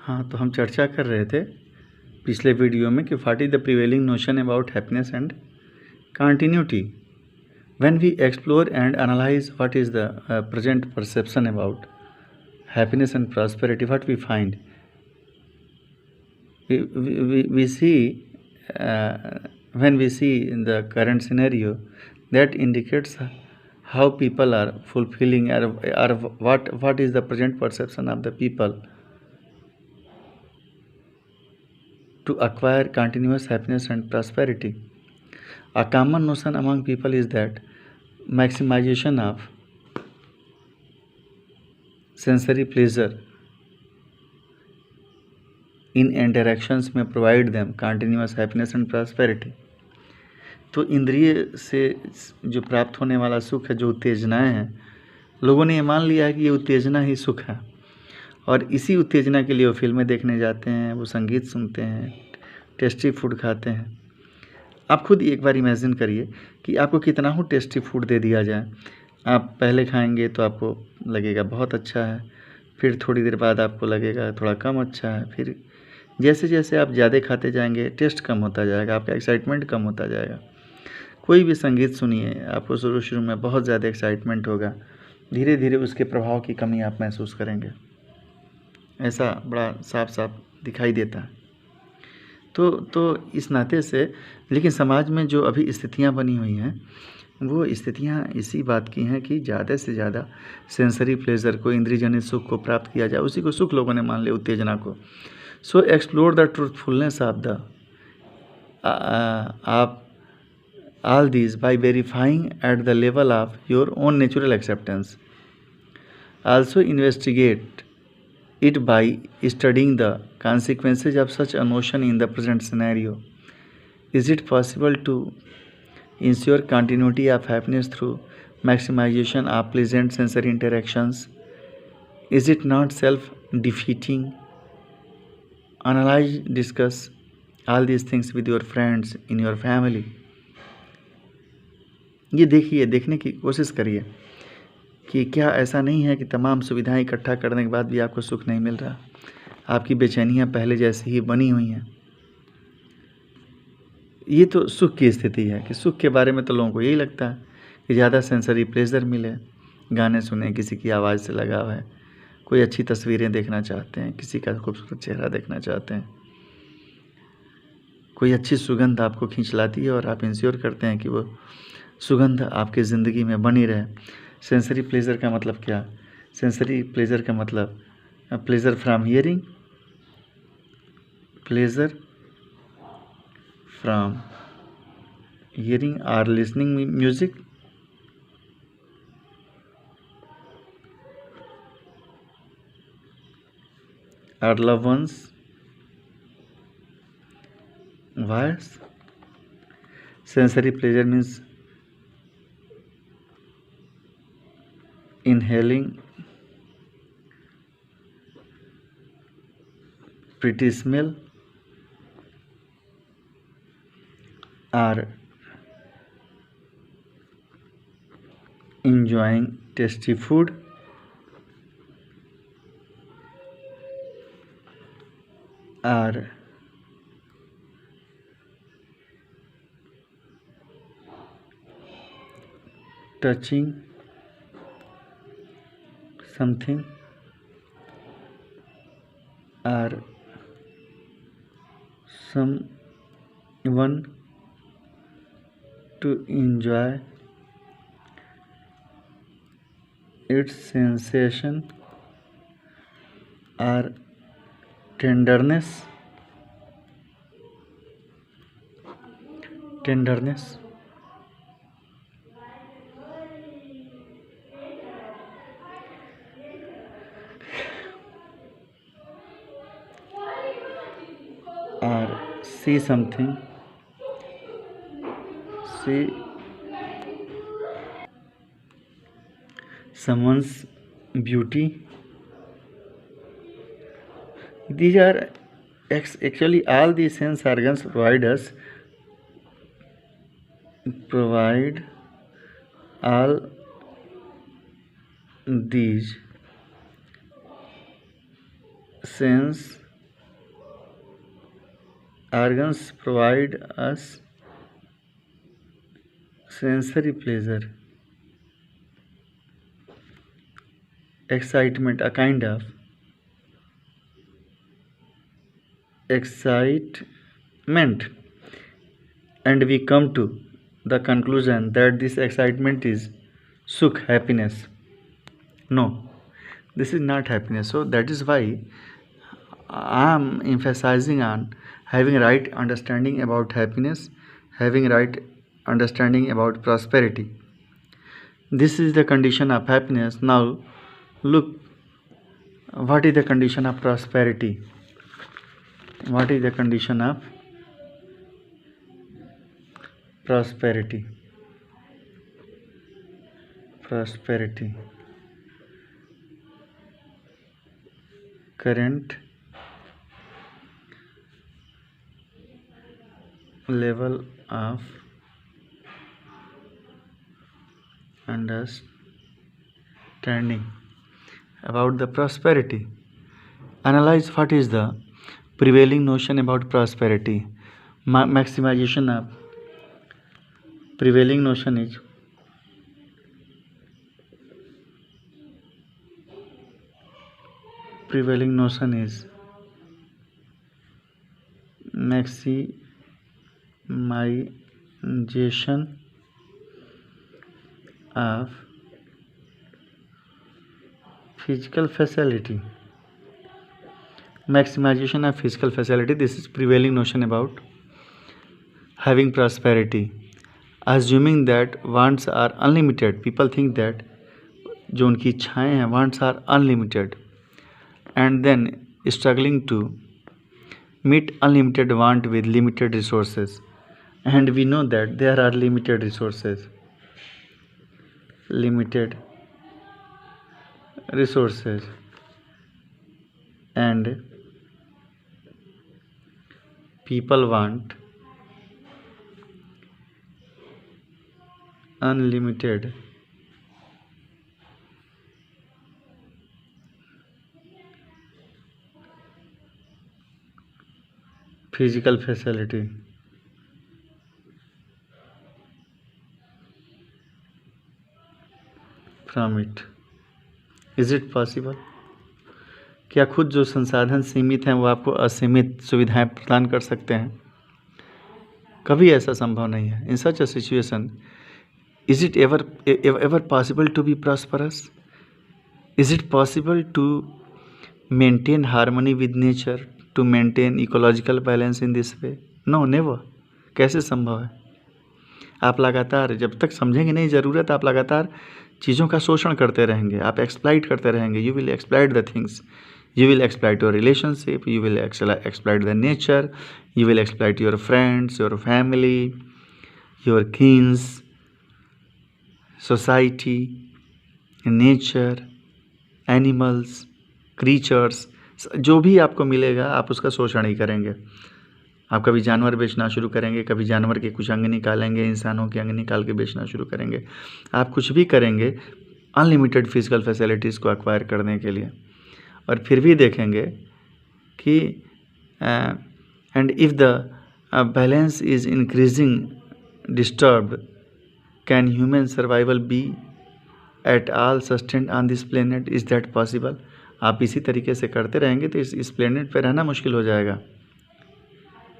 हाँ, तो हम चर्चा कर रहे थे पिछले वीडियो में कि what is the prevailing notion about happiness and continuity. When we explore and analyze what is the present perception about happiness and prosperity, what we find, we see when we see in the current scenario that indicates how people are fulfilling or what is the present perception of the people to acquire continuous happiness and prosperity. A common notion among people is that maximization of sensory pleasure in interactions में provide them continuous happiness and prosperity. तो इंद्रिय से जो प्राप्त होने वाला सुख है, जो उत्तेजनाएं हैं, लोगों ने ये मान लिया है कि ये उत्तेजना ही सुख है, और इसी उत्तेजना के लिए वो फिल्में देखने जाते हैं, वो संगीत सुनते हैं, टेस्टी फूड खाते हैं। आप खुद एक बार इमेजिन करिए कि आपको कितना हो टेस्टी फूड दे दिया जाए, आप पहले खाएंगे तो आपको लगेगा बहुत अच्छा है, फिर थोड़ी देर बाद आपको लगेगा थोड़ा कम अच्छा है, फिर जैसे जैसे आप ज़्यादा खाते जाएंगे टेस्ट कम होता जाएगा, आपका एक्साइटमेंट कम होता जाएगा। कोई भी संगीत सुनिए, आपको शुरू में बहुत ज़्यादा एक्साइटमेंट होगा, धीरे धीरे उसके प्रभाव की कमी आप महसूस करेंगे। ऐसा बड़ा साफ साफ दिखाई देता है। तो इस नाते से, लेकिन समाज में जो अभी स्थितियां बनी हुई हैं, वो स्थितियां इसी बात की हैं कि ज़्यादा से ज़्यादा सेंसरी प्लेजर को, इंद्रियजनित सुख को प्राप्त किया जाए, उसी को सुख लोगों ने मान लिया, उत्तेजना को। सो explore the truthfulness of the आप all these by verifying at the level of your own natural acceptance. Also investigate it by studying the consequences of such a notion in the present scenario. Is it possible to ensure continuity of happiness through maximization of pleasant sensory interactions? Is it not self-defeating? Analyze, discuss all these things with your friends, in your family. ये देखिए, देखने की कोशिश करिए कि क्या ऐसा नहीं है कि तमाम सुविधाएं इकट्ठा करने के बाद भी आपको सुख नहीं मिल रहा, आपकी बेचैनियां पहले जैसी ही बनी हुई हैं। ये तो सुख की स्थिति है कि सुख के बारे में तो लोगों को यही लगता है कि ज़्यादा सेंसरी प्लेजर मिले, गाने सुने, किसी की आवाज़ से लगाव है, कोई अच्छी तस्वीरें देखना चाहते हैं, किसी का खूबसूरत चेहरा देखना चाहते हैं, कोई अच्छी सुगंध आपको खींच लाती है और आप इंश्योर करते हैं कि वो सुगंध आपकी ज़िंदगी में बनी रहे। सेंसरी प्लेजर का मतलब क्या? सेंसरी प्लेजर का मतलब pleasure from hearing, pleasure from hearing और लिसनिंग म्यूजिक, और love one's voice. Sensory pleasure means inhaling pretty smell or enjoying tasty food or touching something or someone to enjoy its sensation or tenderness or see someone's beauty. These are actually all these sense organs provide all these sense Organs provide us sensory pleasure, excitement, a kind of excitement, and we come to the conclusion that this excitement is sukh, happiness. No, this is not happiness. So that is why I am emphasizing on having right understanding about happiness, having right understanding about prosperity. This is the condition of happiness. Now, look, what is the condition of prosperity? What is the condition of prosperity? Prosperity. Current level of understanding about the prosperity. Analyze what is the prevailing notion about prosperity. Maximization of prevailing notion is maximization of physical facility. Maximization of physical facility, this is prevailing notion about having prosperity. Assuming that wants are unlimited, people think that जो उनकी इच्छाएं हैं wants are unlimited, and then struggling to meet unlimited want with limited resources, and we know that there are limited resources, and people want unlimited physical facility. From it, is it possible? क्या खुद जो संसाधन सीमित हैं वो आपको असीमित सुविधाएं प्रदान कर सकते हैं? कभी ऐसा संभव नहीं है. In such a situation, is it ever possible to be prosperous? Is it possible to maintain harmony with nature, to maintain ecological balance in this way? No, never. कैसे संभव है? आप लगातार जब तक समझेंगे नहीं ज़रूरत, आप लगातार चीज़ों का शोषण करते रहेंगे, आप एक्सप्लॉइट करते रहेंगे. You will exploit the things, you will exploit your relationship, you will exploit the nature, you will exploit your friends, your family, your kins, society, nature, animals, creatures. जो भी आपको मिलेगा आप उसका शोषण ही करेंगे. आप कभी जानवर बेचना शुरू करेंगे, कभी जानवर के कुछ अंग निकालेंगे, इंसानों के अंग निकाल के बेचना शुरू करेंगे. आप कुछ भी करेंगे अनलिमिटेड फिजिकल फैसिलिटीज़ को एक्वायर करने के लिए. और फिर भी देखेंगे कि and if the balance is increasing disturbed, can human survival be at all sustained on this planet? Is that possible? आप इसी तरीके से करते रहेंगे तो इस प्लेनेट पे रहना मुश्किल हो जाएगा.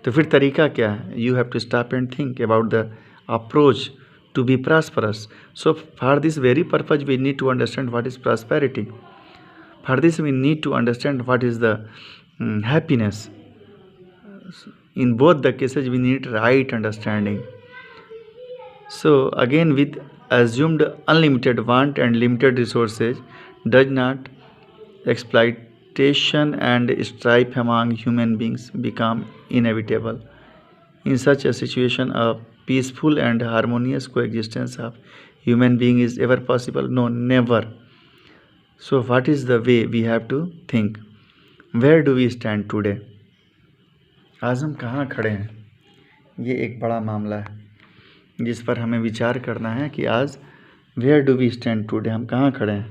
तो फिर तरीका क्या है? You have to stop and think about the approach to be prosperous. So for this very purpose we need to understand what is prosperity. For this we need to understand what is the happiness. In both the cases we need right understanding. So again, with assumed unlimited want and limited resources, does not exploitation and strife among human beings become inevitable? In such a situation, a peaceful and harmonious coexistence of human being is ever possible? No, never. So what is the way we have to think? Where do we stand today? आज हम कहाँ खड़े हैं? ये एक बड़ा मामला है जिस पर हमें विचार करना है कि आज where do we stand today? हम कहाँ खड़े हैं?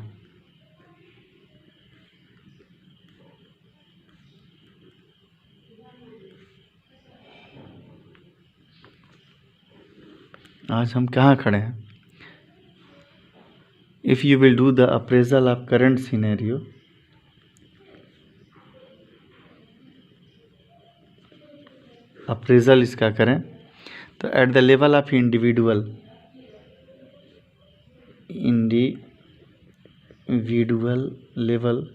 आज हम कहाँ खड़े हैं? If you will do the appraisal of current scenario, appraisal इसका करें तो at the level of individual level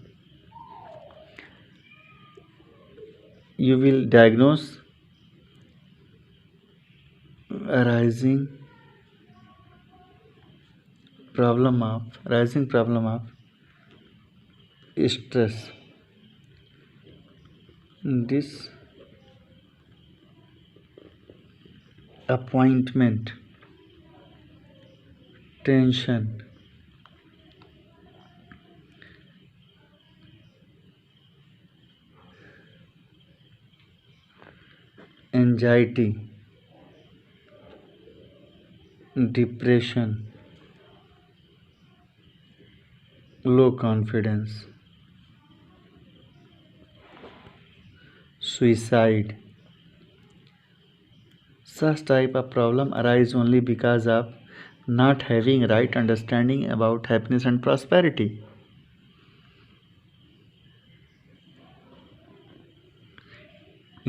you will diagnose rising problem of stress, disappointment, tension, anxiety, depression, low confidence, suicide. Such type of problem arise only because of not having right understanding about happiness and prosperity.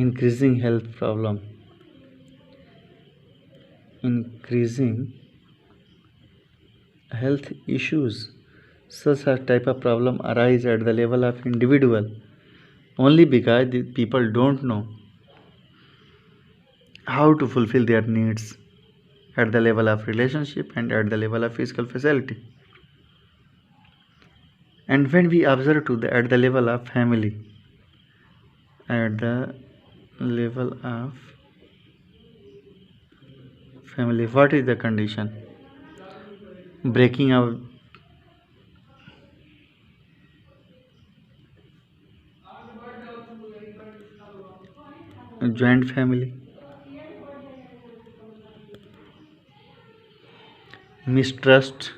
Increasing health problem, increasing health issues. Such a type of problem arise at the level of individual only because the people don't know how to fulfill their needs at the level of relationship and at the level of physical facility. And when we observe at the level of family, at the level of family, what is the condition? Breaking of joint family, mistrust,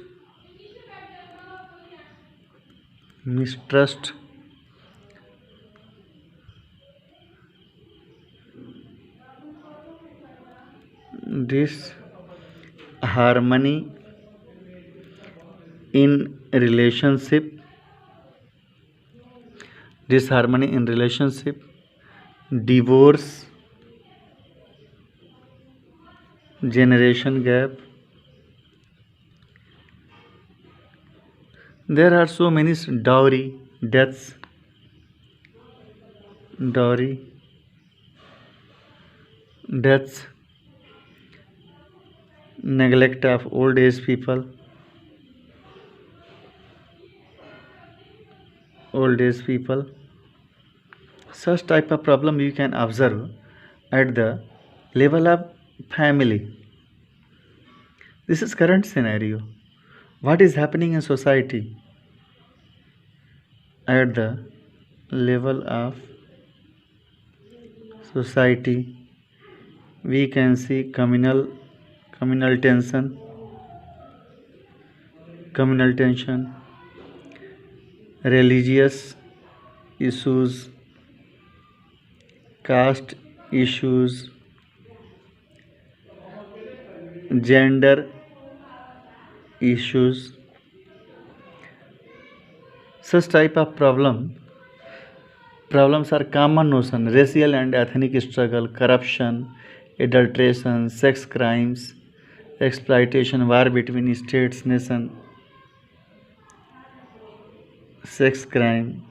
disharmony in relationship, divorce, generation gap. There are so many dowry deaths, neglect of old age people, such type of problem you can observe at the level of family. This is current scenario. What is happening in society? At the level of society, we can see communal tension, religious issues, caste issues, gender issues. Such type of problems are common notion: racial and ethnic struggle, corruption, adulteration, sex crimes, exploitation, war between states, nation, sex crime,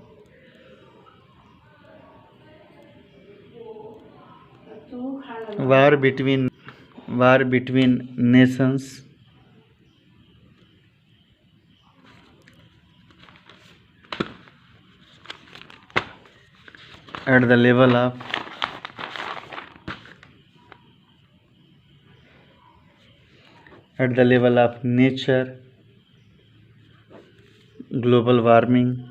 war between nations, at the level of nature, global warming,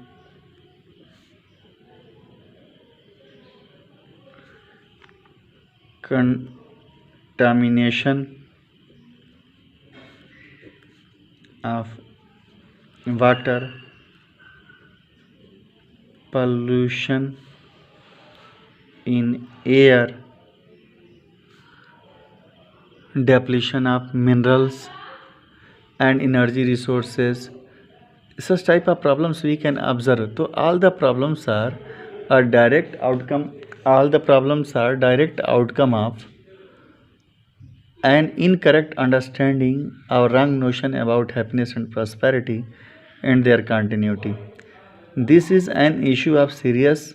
contamination of water, pollution in air, depletion of minerals and energy resources. Such type of problems we can observe. So all the problems are a direct outcome. All the problems are direct outcome of an incorrect understanding or wrong notion about happiness and prosperity and their continuity. This is an issue of serious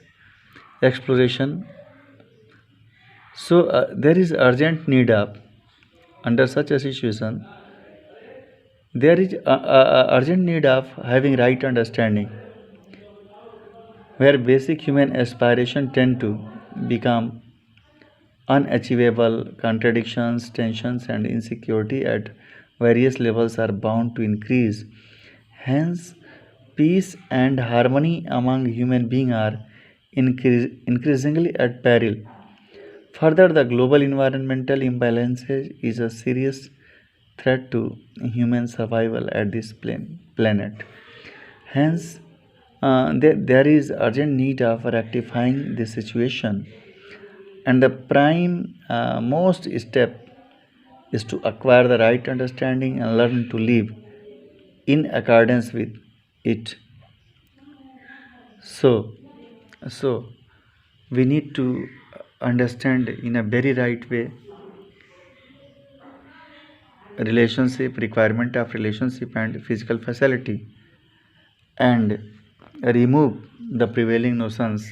exploration. So there is urgent need of, under such a situation, there is urgent need of having right understanding, where basic human aspiration tend to become unachievable. Contradictions, tensions, and insecurity at various levels are bound to increase. Hence, peace and harmony among human beings are increasingly at peril. Further, the global environmental imbalances is a serious threat to human survival at this planet. Hence, there is urgent need of rectifying this situation, and the prime most step is to acquire the right understanding and learn to live in accordance with it. So, so we need to understand in a very right way relationship, requirement of relationship and physical facility, and remove the prevailing notions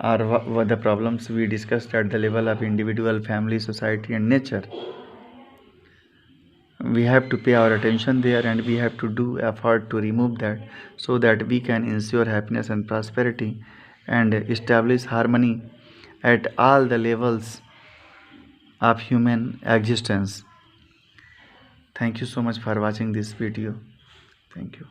or the problems we discussed at the level of individual, family, society, and nature. We have to pay our attention there, and we have to do effort to remove that, so that we can ensure happiness and prosperity and establish harmony at all the levels of human existence. Thank you so much for watching this video. Thank you.